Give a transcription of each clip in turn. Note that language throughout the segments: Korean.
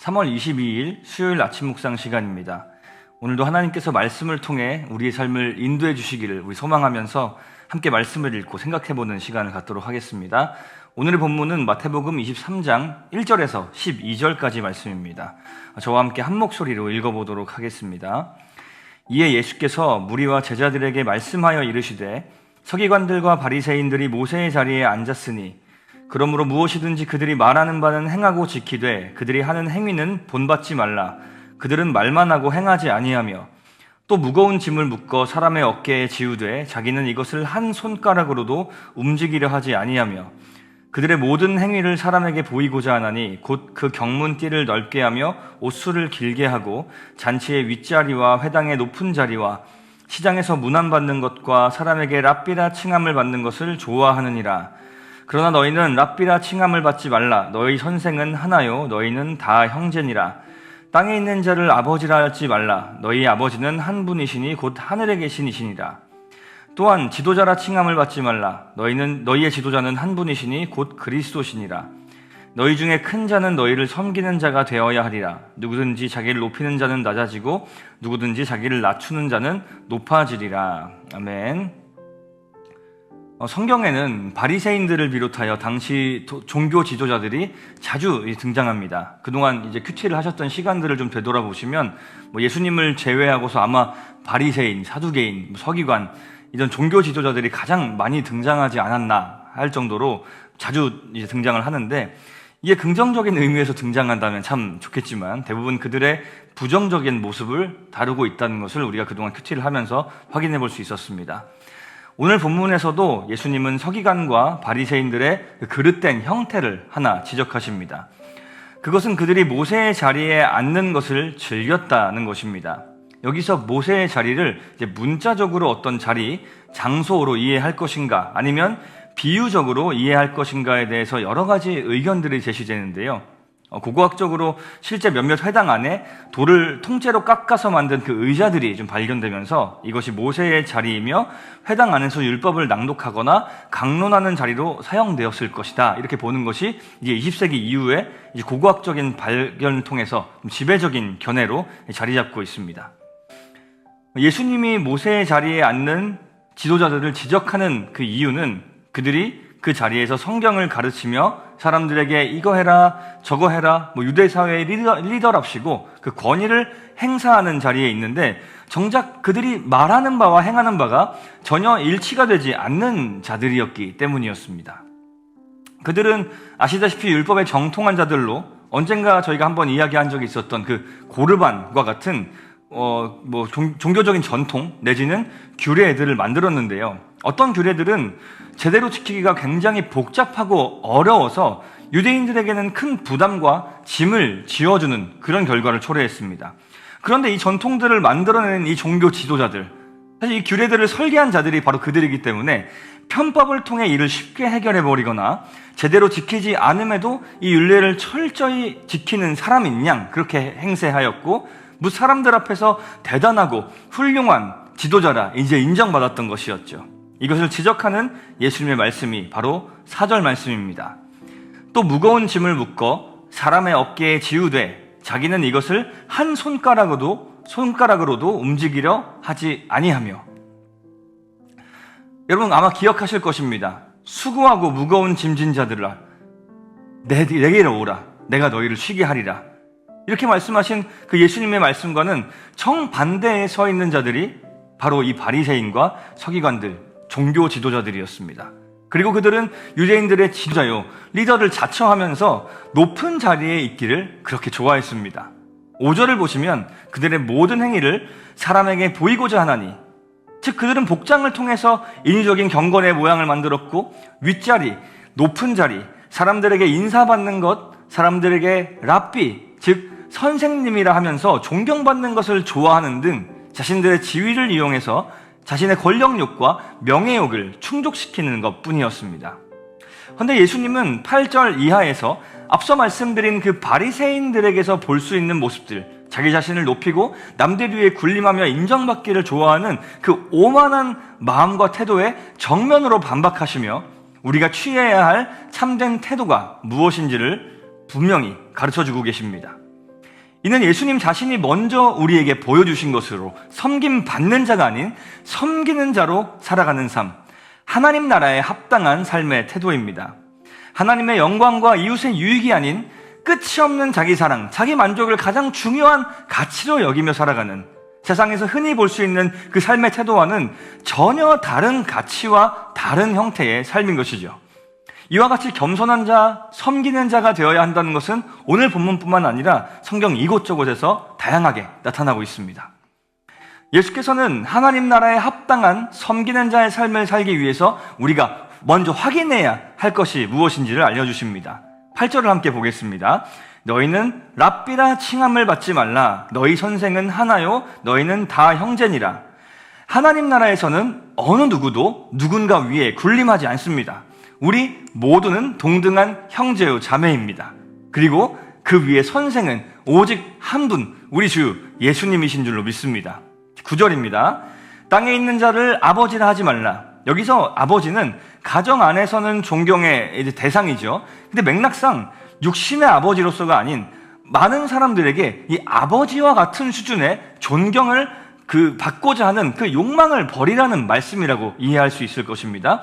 3월 22일 수요일 아침 묵상 시간입니다. 오늘도 하나님께서 말씀을 통해 우리의 삶을 인도해 주시기를 우리 소망하면서 함께 말씀을 읽고 생각해보는 시간을 갖도록 하겠습니다. 오늘의 본문은 마태복음 23장 1절에서 12절까지 말씀입니다. 저와 함께 한 목소리로 읽어보도록 하겠습니다. 이에 예수께서 무리와 제자들에게 말씀하여 이르시되 서기관들과 바리새인들이 모세의 자리에 앉았으니 그러므로 무엇이든지 그들이 말하는 바는 행하고 지키되 그들이 하는 행위는 본받지 말라. 그들은 말만 하고 행하지 아니하며 또 무거운 짐을 묶어 사람의 어깨에 지우되 자기는 이것을 한 손가락으로도 움직이려 하지 아니하며 그들의 모든 행위를 사람에게 보이고자 하나니 곧 그 경문띠를 넓게 하며 옷수를 길게 하고 잔치의 윗자리와 회당의 높은 자리와 시장에서 문안받는 것과 사람에게 랍비라 칭함을 받는 것을 좋아하느니라. 그러나 너희는 랍비라 칭함을 받지 말라. 너희 선생은 하나요 너희는 다 형제니라. 땅에 있는 자를 아버지라 하지 말라. 너희 아버지는 한 분이시니 곧 하늘에 계시니시니라. 또한 지도자라 칭함을 받지 말라. 너희의 지도자는 한 분이시니 곧 그리스도시니라. 너희 중에 큰 자는 너희를 섬기는 자가 되어야 하리라. 누구든지 자기를 높이는 자는 낮아지고 누구든지 자기를 낮추는 자는 높아지리라. 아멘. 성경에는 바리새인들을 비롯하여 당시 종교 지도자들이 자주 등장합니다. 그동안 이제 큐티를 하셨던 시간들을 좀 되돌아보시면 예수님을 제외하고서 아마 바리새인, 사두개인, 서기관 이런 종교 지도자들이 가장 많이 등장하지 않았나 할 정도로 자주 이제 등장을 하는데 이게 긍정적인 의미에서 등장한다면 참 좋겠지만 대부분 그들의 부정적인 모습을 다루고 있다는 것을 우리가 그동안 큐티를 하면서 확인해 볼 수 있었습니다. 오늘 본문에서도 예수님은 서기관과 바리새인들의 그릇된 형태를 하나 지적하십니다. 그것은 그들이 모세의 자리에 앉는 것을 즐겼다는 것입니다. 여기서 모세의 자리를 이제 문자적으로 어떤 자리, 장소로 이해할 것인가 아니면 비유적으로 이해할 것인가에 대해서 여러 가지 의견들이 제시되는데요. 고고학적으로 실제 몇몇 회당 안에 돌을 통째로 깎아서 만든 그 의자들이 좀 발견되면서 이것이 모세의 자리이며 회당 안에서 율법을 낭독하거나 강론하는 자리로 사용되었을 것이다. 이렇게 보는 것이 이제 20세기 이후에 이제 고고학적인 발견을 통해서 지배적인 견해로 자리 잡고 있습니다. 예수님이 모세의 자리에 앉는 지도자들을 지적하는 그 이유는 그들이 그 자리에서 성경을 가르치며 사람들에게 이거 해라 저거 해라 유대 사회의 리더랍시고 그 권위를 행사하는 자리에 있는데 정작 그들이 말하는 바와 행하는 바가 전혀 일치가 되지 않는 자들이었기 때문이었습니다. 그들은 아시다시피 율법에 정통한 자들로 언젠가 저희가 한번 이야기한 적이 있었던 그 고르반과 같은 종교적인 전통 내지는 규례들을 만들었는데요. 어떤 규례들은 제대로 지키기가 굉장히 복잡하고 어려워서 유대인들에게는 큰 부담과 짐을 지어주는 그런 결과를 초래했습니다. 그런데 이 전통들을 만들어낸 이 종교 지도자들, 사실 이 규례들을 설계한 자들이 바로 그들이기 때문에 편법을 통해 이를 쉽게 해결해버리거나 제대로 지키지 않음에도 이 율례를 철저히 지키는 사람인 양 그렇게 행세하였고 사람들 앞에서 대단하고 훌륭한 지도자라 이제 인정받았던 것이었죠. 이것을 지적하는 예수님의 말씀이 바로 4절 말씀입니다. 또 무거운 짐을 묶어 사람의 어깨에 지우되 자기는 이것을 한 손가락으로도 움직이려 하지 아니하며. 여러분 아마 기억하실 것입니다. 수고하고 무거운 짐진 자들아 내게로 오라 내가 너희를 쉬게 하리라. 이렇게 말씀하신 그 예수님의 말씀과는 정반대에 서 있는 자들이 바로 이 바리새인과 서기관들 종교 지도자들이었습니다. 그리고 그들은 유대인들의 지도자요 리더를 자처하면서 높은 자리에 있기를 그렇게 좋아했습니다. 5절을 보시면 그들의 모든 행위를 사람에게 보이고자 하나니 즉 그들은 복장을 통해서 인위적인 경건의 모양을 만들었고 윗자리, 높은 자리, 사람들에게 인사받는 것, 사람들에게 랍비 즉 선생님이라 하면서 존경받는 것을 좋아하는 등 자신들의 지위를 이용해서 자신의 권력욕과 명예욕을 충족시키는 것뿐이었습니다. 그런데 예수님은 8절 이하에서 앞서 말씀드린 그 바리새인들에게서 볼 수 있는 모습들, 자기 자신을 높이고 남들 위에 군림하며 인정받기를 좋아하는 그 오만한 마음과 태도에 정면으로 반박하시며 우리가 취해야 할 참된 태도가 무엇인지를 분명히 가르쳐주고 계십니다. 이는 예수님 자신이 먼저 우리에게 보여주신 것으로 섬김 받는 자가 아닌 섬기는 자로 살아가는 삶, 하나님 나라에 합당한 삶의 태도입니다. 하나님의 영광과 이웃의 유익이 아닌 끝이 없는 자기 사랑, 자기 만족을 가장 중요한 가치로 여기며 살아가는, 세상에서 흔히 볼 수 있는 그 삶의 태도와는 전혀 다른 가치와 다른 형태의 삶인 것이죠. 이와 같이 겸손한 자, 섬기는 자가 되어야 한다는 것은 오늘 본문뿐만 아니라 성경 이곳저곳에서 다양하게 나타나고 있습니다. 예수께서는 하나님 나라에 합당한 섬기는 자의 삶을 살기 위해서 우리가 먼저 확인해야 할 것이 무엇인지를 알려주십니다. 8절을 함께 보겠습니다. 너희는 랍비라 칭함을 받지 말라. 너희 선생은 하나요. 너희는 다 형제니라. 하나님 나라에서는 어느 누구도 누군가 위에 군림하지 않습니다. 우리 모두는 동등한 형제요 자매입니다. 그리고 그 위에 선생은 오직 한 분, 우리 주 예수님이신 줄로 믿습니다. 9절입니다. 땅에 있는 자를 아버지라 하지 말라. 여기서 아버지는 가정 안에서는 존경의 대상이죠. 근데 맥락상 육신의 아버지로서가 아닌 많은 사람들에게 이 아버지와 같은 수준의 존경을 받고자 하는 그 욕망을 버리라는 말씀이라고 이해할 수 있을 것입니다.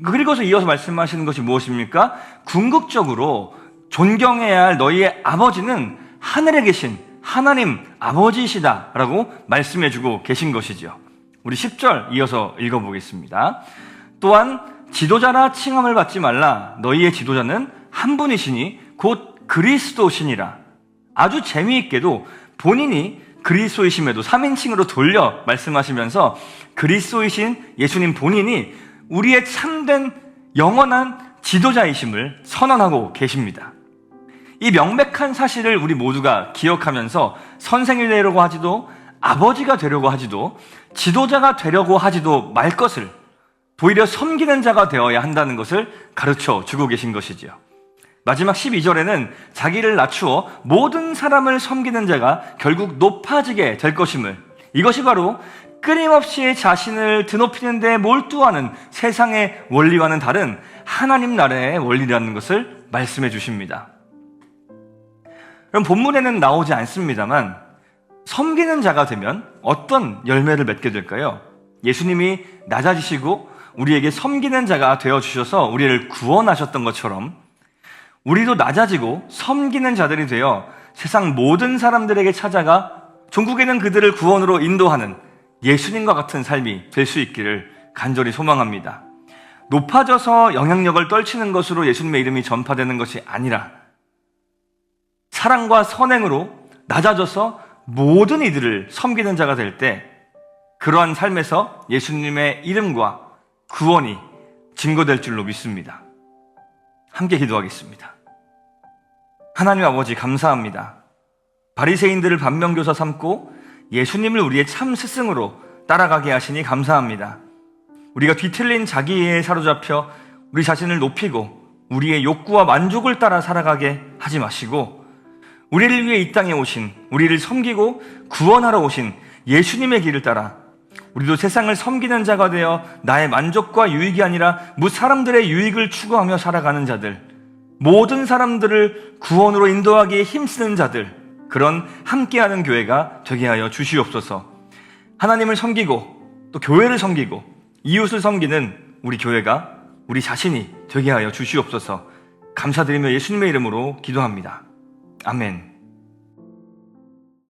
그리고서 이어서 말씀하시는 것이 무엇입니까? 궁극적으로 존경해야 할 너희의 아버지는 하늘에 계신 하나님 아버지이시다라고 말씀해주고 계신 것이죠. 우리 10절 이어서 읽어보겠습니다. 또한 지도자라 칭함을 받지 말라. 너희의 지도자는 한 분이시니 곧 그리스도시니라. 아주 재미있게도 본인이 그리스도이심에도 3인칭으로 돌려 말씀하시면서 그리스도이신 예수님 본인이 우리의 참된 영원한 지도자이심을 선언하고 계십니다. 이 명백한 사실을 우리 모두가 기억하면서 선생이 되려고 하지도 아버지가 되려고 하지도 지도자가 되려고 하지도 말 것을 오히려 섬기는 자가 되어야 한다는 것을 가르쳐 주고 계신 것이지요. 마지막 12절에는 자기를 낮추어 모든 사람을 섬기는 자가 결국 높아지게 될 것임을, 이것이 바로 끊임없이 자신을 드높이는 데 몰두하는 세상의 원리와는 다른 하나님 나라의 원리라는 것을 말씀해 주십니다. 그럼 본문에는 나오지 않습니다만 섬기는 자가 되면 어떤 열매를 맺게 될까요? 예수님이 낮아지시고 우리에게 섬기는 자가 되어주셔서 우리를 구원하셨던 것처럼 우리도 낮아지고 섬기는 자들이 되어 세상 모든 사람들에게 찾아가 종국에는 그들을 구원으로 인도하는 예수님과 같은 삶이 될 수 있기를 간절히 소망합니다. 높아져서 영향력을 떨치는 것으로 예수님의 이름이 전파되는 것이 아니라 사랑과 선행으로 낮아져서 모든 이들을 섬기는 자가 될 때 그러한 삶에서 예수님의 이름과 구원이 증거될 줄로 믿습니다. 함께 기도하겠습니다. 하나님 아버지 감사합니다. 바리새인들을 반면교사 삼고 예수님을 우리의 참 스승으로 따라가게 하시니 감사합니다. 우리가 뒤틀린 자기에 사로잡혀 우리 자신을 높이고 우리의 욕구와 만족을 따라 살아가게 하지 마시고 우리를 위해 이 땅에 오신, 우리를 섬기고 구원하러 오신 예수님의 길을 따라 우리도 세상을 섬기는 자가 되어 나의 만족과 유익이 아니라 사람들의 유익을 추구하며 살아가는 자들, 모든 사람들을 구원으로 인도하기에 힘쓰는 자들, 그런 함께하는 교회가 되게 하여 주시옵소서. 하나님을 섬기고 또 교회를 섬기고 이웃을 섬기는 우리 교회가 우리 자신이 되게 하여 주시옵소서. 감사드리며 예수님의 이름으로 기도합니다. 아멘.